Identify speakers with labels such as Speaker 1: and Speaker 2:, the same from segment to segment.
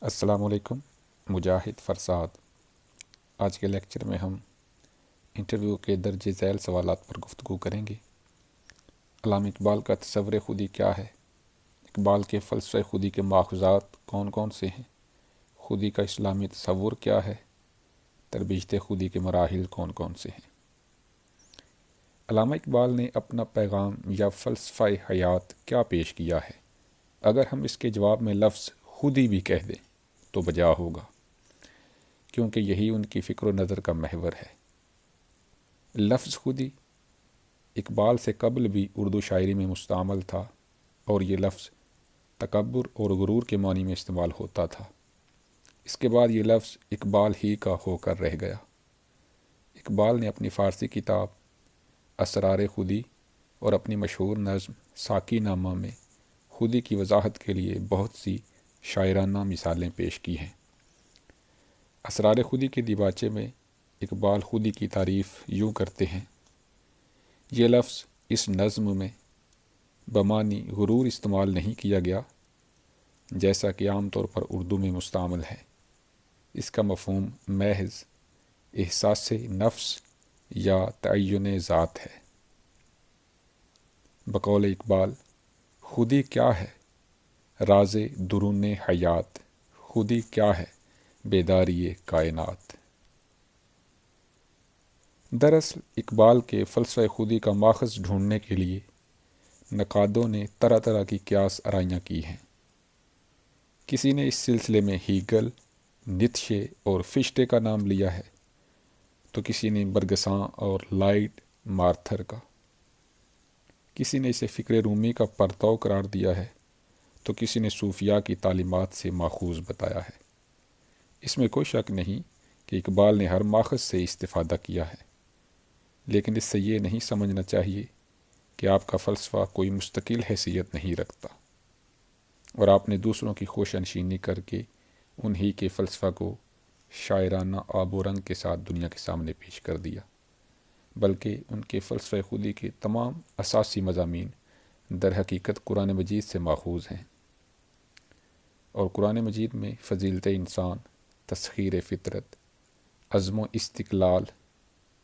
Speaker 1: السلام علیکم، مجاہد فرساد۔ آج کے لیکچر میں ہم انٹرویو کے درج ذیل سوالات پر گفتگو کریں گے۔ علامہ اقبال کا تصور خودی کیا ہے؟ اقبال کے فلسفہ خودی کے ماخذات کون کون سے ہیں؟ خودی کا اسلامی تصور کیا ہے؟ تربیت خودی کے مراحل کون کون سے ہیں؟ علامہ اقبال نے اپنا پیغام یا فلسفہ حیات کیا پیش کیا ہے؟ اگر ہم اس کے جواب میں لفظ خودی بھی کہہ دیں تو بجا ہوگا، کیونکہ یہی ان کی فکر و نظر کا محور ہے۔ لفظ خودی اقبال سے قبل بھی اردو شاعری میں مستعمل تھا، اور یہ لفظ تکبر اور غرور کے معنی میں استعمال ہوتا تھا۔ اس کے بعد یہ لفظ اقبال ہی کا ہو کر رہ گیا۔ اقبال نے اپنی فارسی کتاب اسرار خودی اور اپنی مشہور نظم ساقی نامہ میں خودی کی وضاحت کے لیے بہت سی شاعرانہ مثالیں پیش کی ہیں۔ اسرار خودی کے دیباچے میں اقبال خودی کی تعریف یوں کرتے ہیں: یہ لفظ اس نظم میں بمعنی غرور استعمال نہیں کیا گیا جیسا کہ عام طور پر اردو میں مستعمل ہے۔ اس کا مفہوم محض احساس نفس یا تعین ذات ہے۔ بقول اقبال، خودی کیا ہے؟ راز درون حیات، خودی کیا ہے؟ بیداری کائنات۔ دراصل اقبال کے فلسفہ خودی کا ماخذ ڈھونڈنے کے لیے نقادوں نے طرح طرح کی قیاس آرائیاں کی ہیں۔ کسی نے اس سلسلے میں ہیگل، نیتشے اور فشتے کا نام لیا ہے، تو کسی نے برگساں اور لائٹ مارتھر کا۔ کسی نے اسے فکر رومی کا پرتو قرار دیا ہے، تو کسی نے صوفیاء کی تعلیمات سے ماخوذ بتایا ہے۔ اس میں کوئی شک نہیں کہ اقبال نے ہر ماخذ سے استفادہ کیا ہے، لیکن اس سے یہ نہیں سمجھنا چاہیے کہ آپ کا فلسفہ کوئی مستقل حیثیت نہیں رکھتا، اور آپ نے دوسروں کی خوش نشینی کر کے انہی کے فلسفہ کو شاعرانہ آب و رنگ کے ساتھ دنیا کے سامنے پیش کر دیا، بلکہ ان کے فلسفہ خودی کے تمام اساسی مضامین در حقیقت قرآن مجید سے ماخوذ ہیں، اور قرآن مجید میں فضیلت انسان، تسخیر فطرت، عزم و استقلال،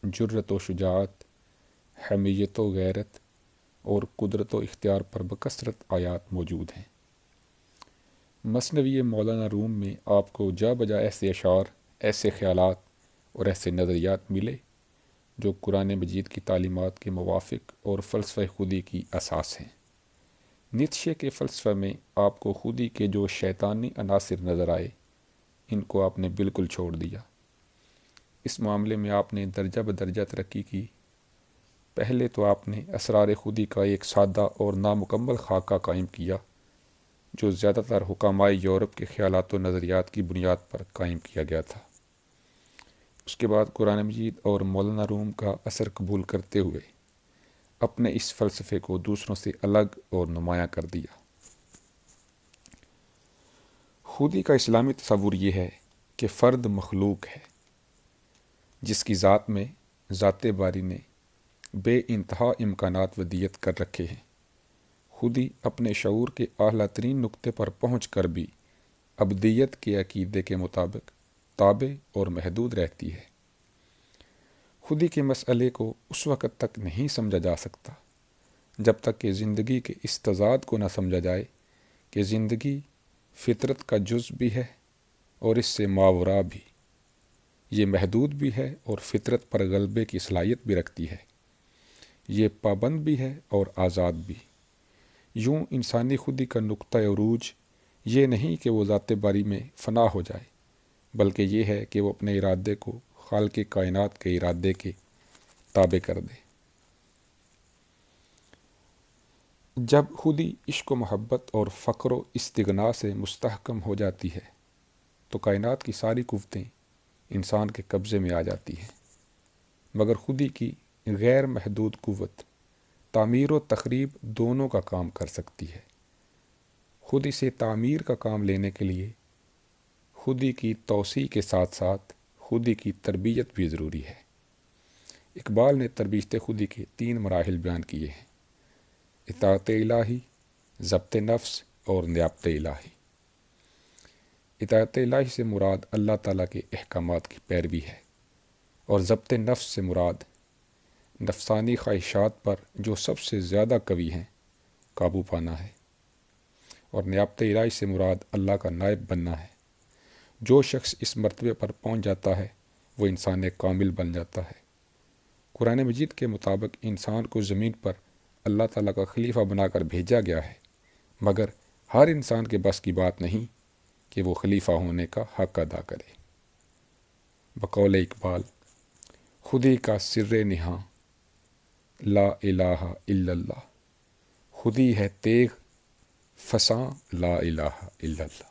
Speaker 1: جرت و شجاعت، حمیت و غیرت اور قدرت و اختیار پر بکثرت آیات موجود ہیں۔ مثنوی مولانا روم میں آپ کو جا بجا ایسے اشعار، ایسے خیالات اور ایسے نظریات ملے جو قرآن مجید کی تعلیمات کے موافق اور فلسفہ خودی کی اساس ہیں۔ نیتشے کے فلسفہ میں آپ کو خودی کے جو شیطانی عناصر نظر آئے، ان کو آپ نے بالکل چھوڑ دیا۔ اس معاملے میں آپ نے درجہ بدرجہ ترقی کی۔ پہلے تو آپ نے اسرار خودی کا ایک سادہ اور نامکمل خاکہ قائم کیا، جو زیادہ تر حکامائے یورپ کے خیالات و نظریات کی بنیاد پر قائم کیا گیا تھا۔ اس کے بعد قرآن مجید اور مولانا روم کا اثر قبول کرتے ہوئے اپنے اس فلسفے کو دوسروں سے الگ اور نمایاں کر دیا۔ خودی کا اسلامی تصور یہ ہے کہ فرد مخلوق ہے، جس کی ذات میں ذات باری نے بے انتہا امکانات ودیت کر رکھے ہیں۔ خودی اپنے شعور کے اعلیٰ ترین نقطے پر پہنچ کر بھی ابدیت کے عقیدے کے مطابق تابع اور محدود رہتی ہے۔ خودی کے مسئلے کو اس وقت تک نہیں سمجھا جا سکتا جب تک کہ زندگی کے اس تضاد کو نہ سمجھا جائے کہ زندگی فطرت کا جز بھی ہے اور اس سے ماورا بھی۔ یہ محدود بھی ہے اور فطرت پر غلبے کی صلاحیت بھی رکھتی ہے۔ یہ پابند بھی ہے اور آزاد بھی۔ یوں انسانی خودی کا نقطہ عروج یہ نہیں کہ وہ ذات باری میں فنا ہو جائے، بلکہ یہ ہے کہ وہ اپنے ارادے کو خالق کائنات کے ارادے کے تابع کر دے۔ جب خودی عشق و محبت اور فقر و استغنا سے مستحکم ہو جاتی ہے تو کائنات کی ساری قوتیں انسان کے قبضے میں آ جاتی ہیں، مگر خودی کی غیر محدود قوت تعمیر و تخریب دونوں کا کام کر سکتی ہے۔ خودی سے تعمیر کا کام لینے کے لیے خودی کی توسیع کے ساتھ ساتھ خودی کی تربیت بھی ضروری ہے۔ اقبال نے تربیت خودی کے 3 مراحل بیان کیے ہیں: اطاعت الہی، ضبط نفس اور نیابت الہی۔ اطاعت الہی سے مراد اللہ تعالیٰ کے احکامات کی پیروی ہے، اور ضبط نفس سے مراد نفسانی خواہشات پر جو سب سے زیادہ قوی ہیں قابو پانا ہے، اور نیابت الہی سے مراد اللہ کا نائب بننا ہے۔ جو شخص اس مرتبے پر پہنچ جاتا ہے وہ انسان کامل بن جاتا ہے۔ قرآن مجید کے مطابق انسان کو زمین پر اللہ تعالیٰ کا خلیفہ بنا کر بھیجا گیا ہے، مگر ہر انسان کے بس کی بات نہیں کہ وہ خلیفہ ہونے کا حق ادا کرے۔ بقول اقبال، خودی کا سر نہاں لا الہ الا اللہ، خودی ہے تیغ فساں لا الہ الا اللہ۔